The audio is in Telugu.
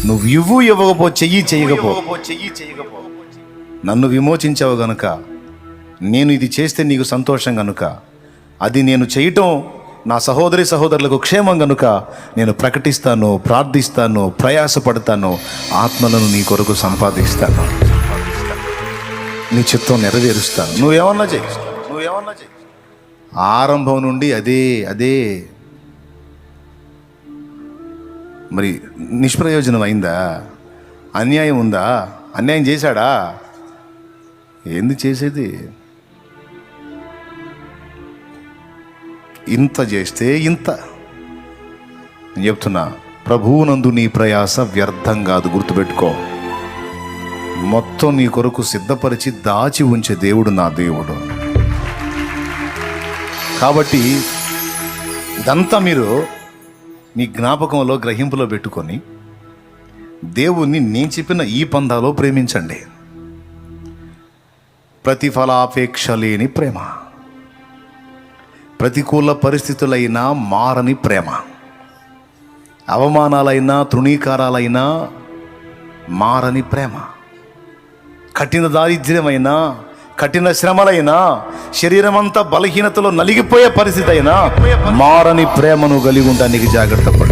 నువ్వు ఇవ్వకపో చెయ్యకపో నన్ను విమోచించావు గనుక, నేను ఇది చేస్తే నీకు సంతోషం గనుక, అది నేను చేయటం నా సహోదరులకు క్షేమం గనుక నేను ప్రకటిస్తాను, ప్రార్థిస్తాను, ప్రయాసపడతాను, ఆత్మలను నీ కొరకు సంపాదిస్తాను, నీ చిత్తం నెరవేరుస్తాను. నువ్వేమన్నా చెయ్యి. ఆరంభం నుండి అదే మరి నిష్ప్రయోజనం అయిందా? అన్యాయం ఉందా? అన్యాయం చేశాడా? ఏంది చేసేది? ఇంత చేస్తే ఇంత. నేను చెప్తున్నా, ప్రభువునందు నీ ప్రయాస వ్యర్థం కాదు, గుర్తుపెట్టుకో. మొత్తం నీ కొరకు సిద్ధపరిచి దాచి ఉంచే దేవుడు నా దేవుడు. కాబట్టి ఇదంతా మీరు మీ జ్ఞాపకంలో, గ్రహింపులో పెట్టుకొని దేవుణ్ణి నేను చెప్పిన ఈ పందాలో ప్రేమించండి. ప్రతిఫలాపేక్ష లేని ప్రేమ, ప్రతికూల పరిస్థితులైనా మారని ప్రేమ, అవమానాలైనా తృణీకారాలైనా మారని ప్రేమ, కఠిన దారిద్ర్యమైనా, కఠిన శ్రమలైనా, శరీరం అంతా బలహీనతలో నలిగిపోయే పరిస్థితి అయినా మారని ప్రేమను కలిగి ఉండడానికి జాగ్రత్త పడు.